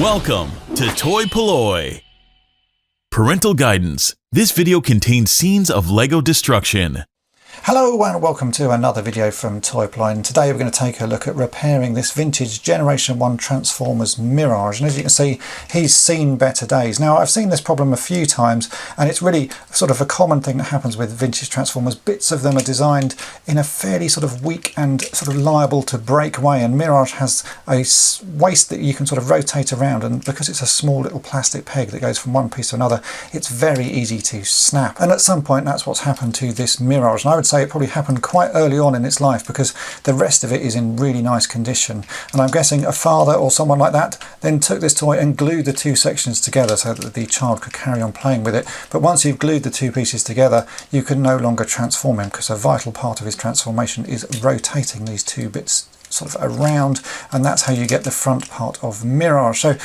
Welcome to toy-polloi. Parental guidance. This video contains scenes of Lego destruction. Hello and welcome to another video from toy-polloi, and today we're going to take a look at repairing this vintage Generation 1 Transformers Mirage. And as you can see, he's seen better days. Now, I've seen this problem a few times, and it's really sort of a common thing that happens with vintage Transformers. Bits of them are designed in a fairly sort of weak and sort of liable to break away, and Mirage has a waist that you can sort of rotate around, and because it's a small little plastic peg that goes from one piece to another, it's very easy to snap. And at some point that's what's happened to this Mirage, and I would say it probably happened quite early on in its life because the rest of it is in really nice condition. And I'm guessing a father or someone like that then took this toy and glued the two sections together so that the child could carry on playing with it. But once you've glued the two pieces together, you can no longer transform him, because a vital part of his transformation is rotating these two bits sort of around, and that's how you get the front part of Mirage. So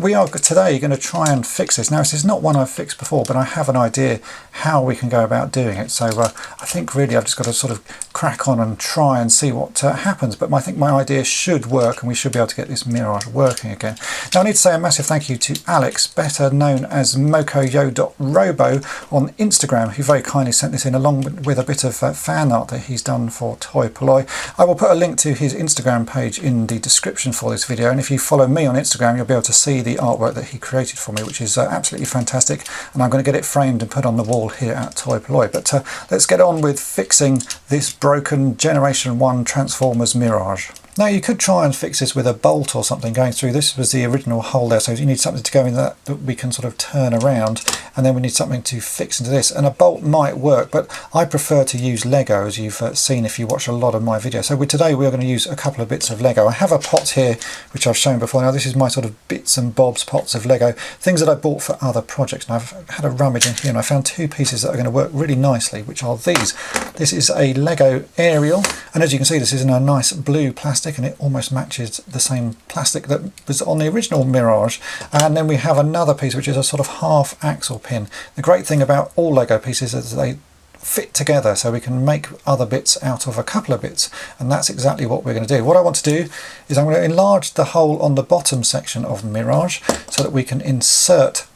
we are today going to try and fix this. Now, this is not one I've fixed before, but I have an idea how we can go about doing it. So I think really I've just got to sort of crack on and try and see what happens. But I think my idea should work, and we should be able to get this Mirage working again. Now, I need to say a massive thank you to Alex, better known as mokoyo.robo on Instagram, who very kindly sent this in along with a bit of fan art that he's done for toy-polloi. I will put a link to his Instagram page in the description for this video, and if you follow me on Instagram, you'll be able to see the artwork that he created for me, which is absolutely fantastic, and I'm going to get it framed and put on the wall here at toy-polloi. But let's get on with fixing this broken Generation 1 Transformers Mirage. Now, you could try and fix this with a bolt or something going through. This was the original hole there, so you need something to go in that we can sort of turn around, and then we need something to fix into this, and a bolt might work, but I prefer to use Lego, as you've seen if you watch a lot of my videos. So today we're going to use a couple of bits of Lego. I have a pot here which I've shown before. Now, this is my sort of bits and bobs pots of Lego, things that I bought for other projects, and I've had a rummage in here and I found two pieces that are going to work really nicely, which are these. This is a Lego aerial, and as you can see, this is in a nice blue plastic, and it almost matches the same plastic that was on the original Mirage. And then we have another piece which is a sort of half axle pin. The great thing about all Lego pieces is they fit together, so we can make other bits out of a couple of bits, and that's exactly what we're going to do. What I want to do is I'm going to enlarge the hole on the bottom section of Mirage so that we can insert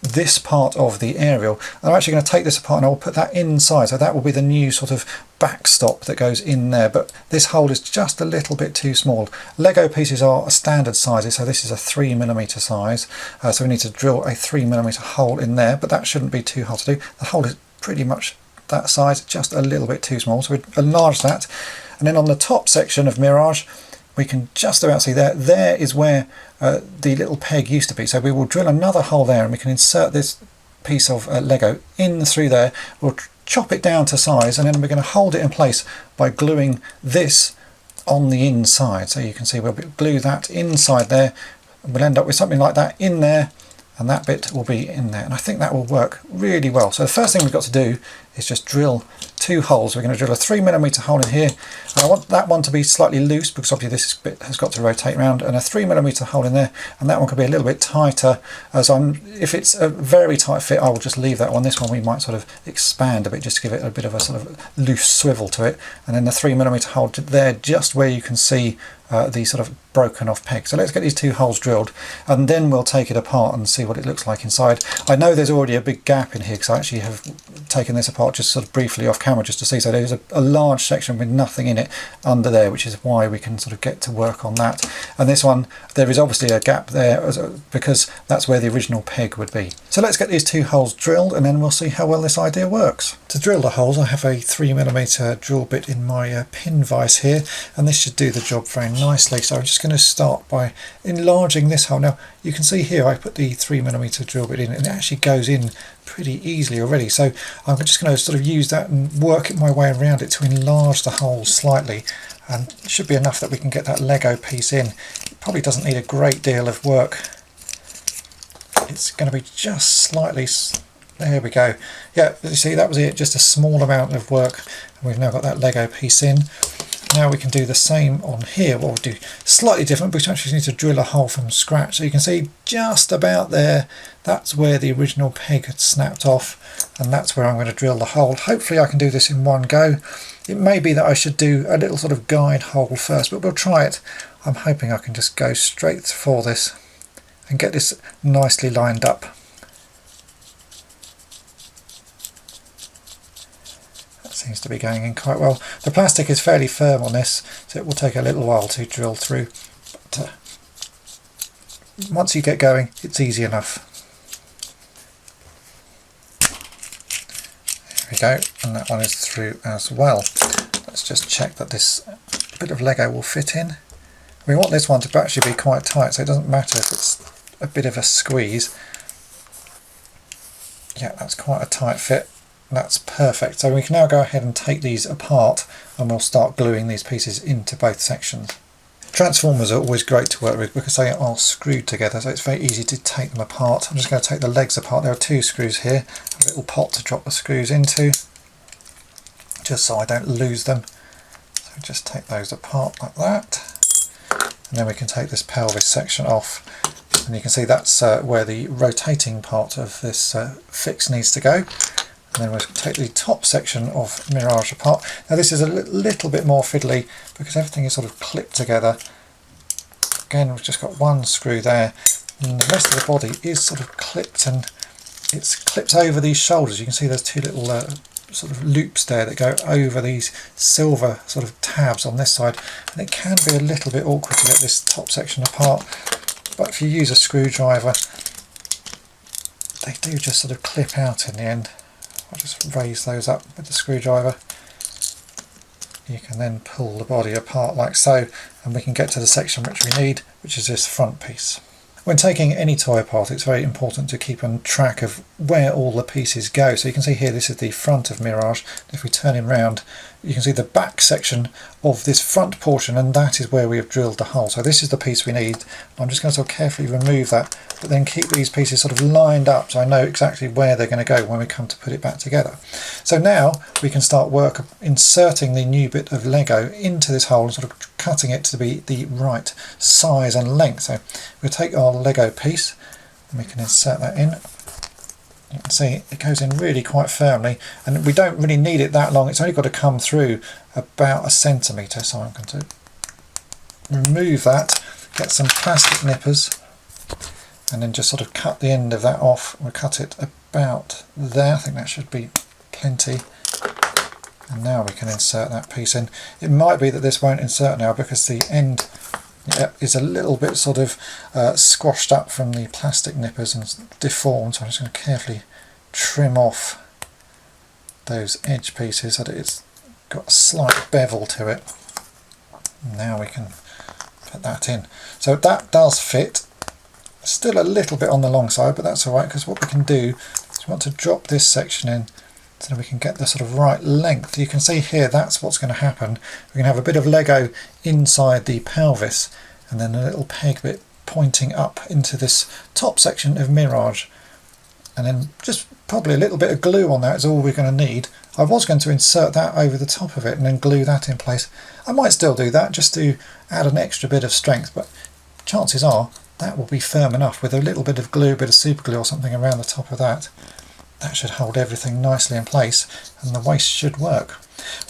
this part of the aerial. I'm actually going to take this apart and I'll put that inside, so that will be the new sort of backstop that goes in there, but this hole is just a little bit too small. Lego pieces are a standard sizes, so this is a 3mm size, so we need to drill a 3mm hole in there, but that shouldn't be too hard to do. The hole is pretty much that size, just a little bit too small, so we enlarge that. And then on the top section of Mirage, we can just about see there is where the little peg used to be, so we will drill another hole there and we can insert this piece of Lego in through there. We'll chop it down to size, and then we're going to hold it in place by gluing this on the inside. So you can see we'll glue that inside there, and we'll end up with something like that in there, and that bit will be in there, and I think that will work really well. So the first thing we've got to do is just drill two holes. We're going to drill a 3mm hole in here, and I want that one to be slightly loose because obviously this bit has got to rotate around, and a 3mm hole in there, and that one could be a little bit tighter. If it's a very tight fit, I will just leave that one. This one we might sort of expand a bit just to give it a bit of a sort of loose swivel to it, and then the 3mm hole there just where you can see the sort of broken off peg. So let's get these two holes drilled, and then we'll take it apart and see what it looks like inside. I know there's already a big gap in here because I actually have taken this apart just sort of briefly off camera just to see. So there's a large section with nothing in it under there, which is why we can sort of get to work on that. And this one, there is obviously a gap there because that's where the original peg would be. So let's get these two holes drilled, and then we'll see how well this idea works. To drill the holes, I have a 3mm drill bit in my pin vise here, and this should do the job very nicely. So I'm just going to start by enlarging this hole. Now you can see here I put the 3mm drill bit in, and it actually goes in pretty easily already. So I'm just going to sort of use that and work my way around it to enlarge the hole slightly, and it should be enough that we can get that Lego piece in. It probably doesn't need a great deal of work. It's going to be just slightly. There we go. Yeah, you see, that was it, just a small amount of work, and we've now got that Lego piece in. Now we can do the same on here. What we'll do slightly different, but we actually need to drill a hole from scratch. So you can see just about there, that's where the original peg had snapped off, and that's where I'm going to drill the hole. Hopefully I can do this in one go. It may be that I should do a little sort of guide hole first, but we'll try it. I'm hoping I can just go straight for this and get this nicely lined up. That seems to be going in quite well. The plastic is fairly firm on this, so it will take a little while to drill through. But once you get going, it's easy enough. There we go, and that one is through as well. Let's just check that this bit of Lego will fit in. We want this one to actually be quite tight, so it doesn't matter if it's a bit of a squeeze. Yeah, that's quite a tight fit. That's perfect. So we can now go ahead and take these apart, and we'll start gluing these pieces into both sections. Transformers are always great to work with because they are screwed together, so it's very easy to take them apart. I'm just going to take the legs apart. There are two screws here, a little pot to drop the screws into, just so I don't lose them. So just take those apart like that, and then we can take this pelvis section off, and you can see that's where the rotating part of this fix needs to go. And then we'll take the top section of Mirage apart. Now this is a little bit more fiddly because everything is sort of clipped together. Again, we've just got one screw there, and the rest of the body is sort of clipped, and it's clipped over these shoulders. You can see there's two little sort of loops there that go over these silver sort of tabs on this side, and it can be a little bit awkward to get this top section apart, but if you use a screwdriver they do just sort of clip out in the end. I'll just raise those up with the screwdriver. You can then pull the body apart like so, and we can get to the section which we need, which is this front piece. When taking any toy apart, it's very important to keep on track of where all the pieces go. So you can see here, this is the front of Mirage. If we turn him round, you can see the back section of this front portion, and that is where we have drilled the hole. So this is the piece we need. I'm just going to sort of carefully remove that, but then keep these pieces sort of lined up so I know exactly where they're going to go when we come to put it back together. So now we can start work inserting the new bit of Lego into this hole and sort of cutting it to be the right size and length. So we'll take our Lego piece and we can insert that in. You can see it goes in really quite firmly, and we don't really need it that long. It's only got to come through about 1 centimetre. So I'm going to remove that, get some plastic nippers, and then just sort of cut the end of that off. We'll cut it about there. I think that should be plenty. And now we can insert that piece in. It might be that this won't insert now because the end is a little bit sort of squashed up from the plastic nippers and deformed, so I'm just going to carefully trim off those edge pieces so that it's got a slight bevel to it. Now we can put that in. So that does fit. Still a little bit on the long side, but that's alright, because what we can do is we want to drop this section in so that we can get the sort of right length. You can see here that's what's going to happen. We're going to have a bit of Lego inside the pelvis, and then a little peg bit pointing up into this top section of Mirage, and then just probably a little bit of glue on that is all we're going to need. I was going to insert that over the top of it and then glue that in place. I might still do that just to add an extra bit of strength, but chances are that will be firm enough with a little bit of glue, a bit of super glue or something around the top of that. That should hold everything nicely in place, and the waist should work.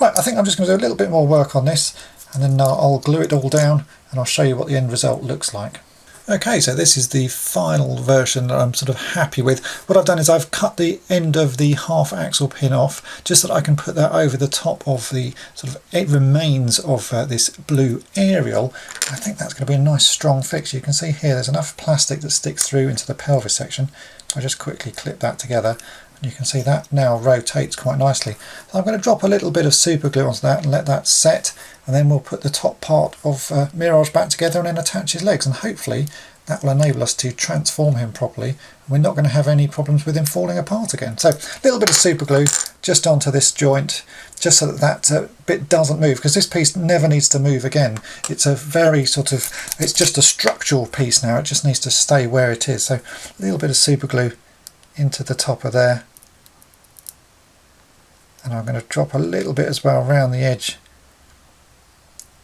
Right, I think I'm just going to do a little bit more work on this, and then I'll glue it all down and I'll show you what the end result looks like. Okay, so this is the final version that I'm sort of happy with. What I've done is I've cut the end of the half axle pin off just so that I can put that over the top of the sort of remains of this blue aerial. I think that's going to be a nice strong fix. You can see here there's enough plastic that sticks through into the pelvis section. I just quickly clip that together, and you can see that now rotates quite nicely. So I'm going to drop a little bit of super glue onto that and let that set, and then we'll put the top part of Mirage back together and then attach his legs, and hopefully that will enable us to transform him properly. We're not going to have any problems with him falling apart again. So a little bit of super glue just onto this joint, just so that that bit doesn't move, because this piece never needs to move again. It's a very sort of, it's just a structural piece now, it just needs to stay where it is. So a little bit of super glue into the top of there, and I'm going to drop a little bit as well around the edge,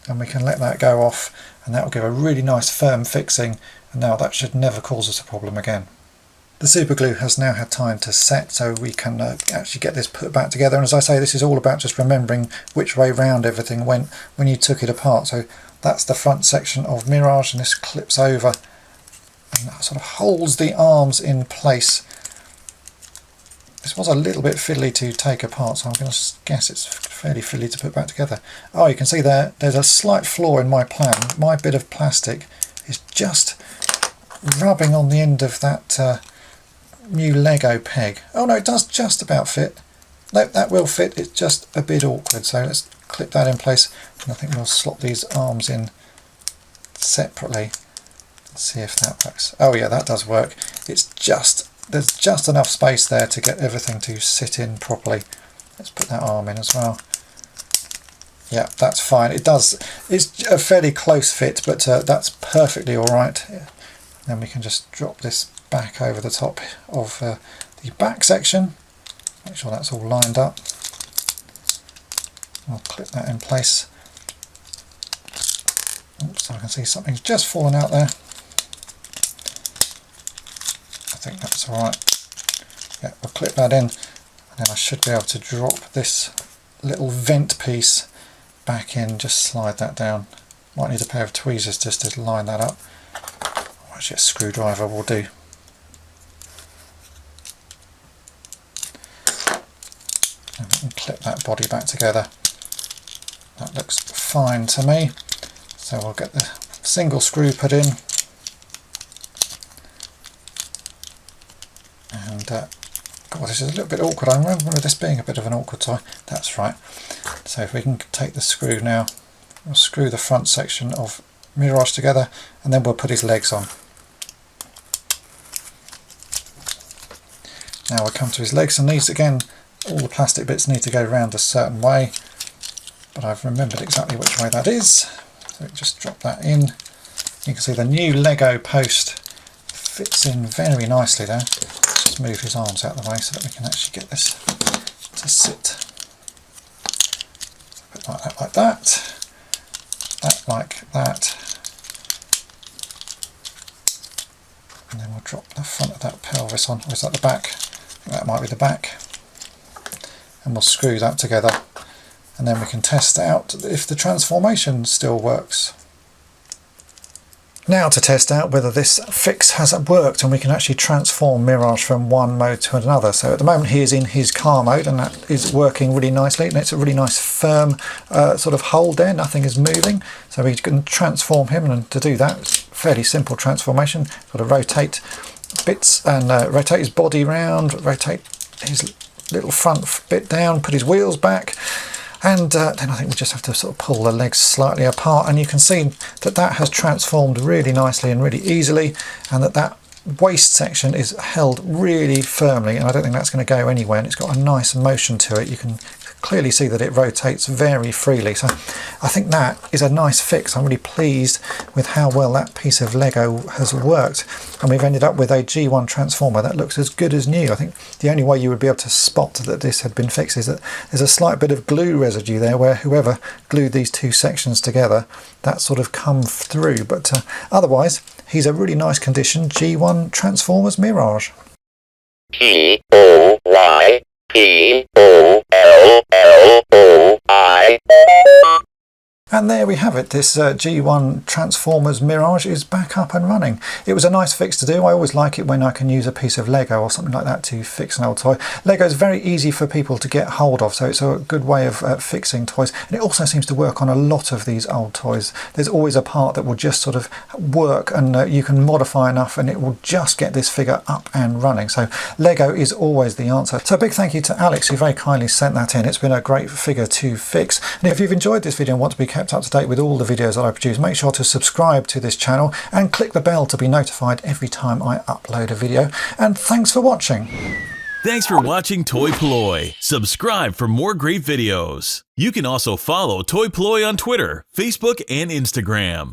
and we can let that go off, and that will give a really nice firm fixing, and now that should never cause us a problem again. The super glue has now had time to set, so we can actually get this put back together. And as I say, this is all about just remembering which way round everything went when you took it apart. So that's the front section of Mirage, and this clips over, and and that sort of holds the arms in place. This was a little bit fiddly to take apart, so I'm going to guess it's fairly fiddly to put back together. Oh, you can see there's a slight flaw in my plan. My bit of plastic is just rubbing on the end of that new Lego peg. Oh no, it does just about fit. No, that will fit, it's just a bit awkward, so let's clip that in place, and I think we'll slot these arms in separately. Let's see if that works. Oh yeah, that does work. There's just enough space there to get everything to sit in properly. Let's put that arm in as well. Yeah, that's fine. It's a fairly close fit, but that's perfectly alright. Then we can just drop this back over the top of the back section. Make sure that's all lined up. I'll clip that in place. Oops, I can see something's just fallen out there. I think that's alright. Yeah, we'll clip that in, and then I should be able to drop this little vent piece back in, just slide that down. Might need a pair of tweezers just to line that up. Or actually a screwdriver will do. And we can clip that body back together. That looks fine to me. So we'll get the single screw put in. And God, this is a little bit awkward. I remember this being a bit of an awkward toy. That's right. So if we can take the screw now, we'll screw the front section of Mirage together, and then we'll put his legs on. Now we'll come to his legs, and these again, all the plastic bits need to go round a certain way, but I've remembered exactly which way that is. So just drop that in. You can see the new Lego post fits in very nicely there. Let's just move his arms out of the way so that we can actually get this to sit. Put that like that, that like that, and then we'll drop the front of that pelvis on. Or is that the back? I think that might be the back. And we'll screw that together, and then we can test out if the transformation still works. Now to test out whether this fix has worked and we can actually transform Mirage from one mode to another. So at the moment he is in his car mode, and that is working really nicely, and it's a really nice firm sort of hold there, nothing is moving. So we can transform him, and to do that, it's a fairly simple transformation. Got to rotate bits and rotate his body round, rotate his little front bit down, put his wheels back, and then I think we just have to sort of pull the legs slightly apart, and you can see that that has transformed really nicely and really easily, and that waist section is held really firmly, and I don't think that's going to go anywhere, and it's got a nice motion to it. You can clearly see that it rotates very freely, so I think that is a nice fix. I'm really pleased with how well that piece of Lego has worked, and we've ended up with a G1 transformer that looks as good as new. I think the only way you would be able to spot that this had been fixed is that there's a slight bit of glue residue there where whoever glued these two sections together, that sort of come through, but otherwise he's a really nice condition G1 Transformers Mirage. toy-polloi. And there we have it. This G1 Transformers Mirage is back up and running. It was a nice fix to do. I always like it when I can use a piece of Lego or something like that to fix an old toy. Lego is very easy for people to get hold of, so it's a good way of fixing toys. And it also seems to work on a lot of these old toys. There's always a part that will just sort of work, and you can modify enough and it will just get this figure up and running. So Lego is always the answer. So a big thank you to Alex, who very kindly sent that in. It's been a great figure to fix. And if you've enjoyed this video and want to be kept up to date with all the videos that I produce, make sure to subscribe to this channel and click the bell to be notified every time I upload a video. And thanks for watching. Thanks for watching toy-polloi. Subscribe for more great videos. You can also follow toy-polloi on Twitter, Facebook, and Instagram.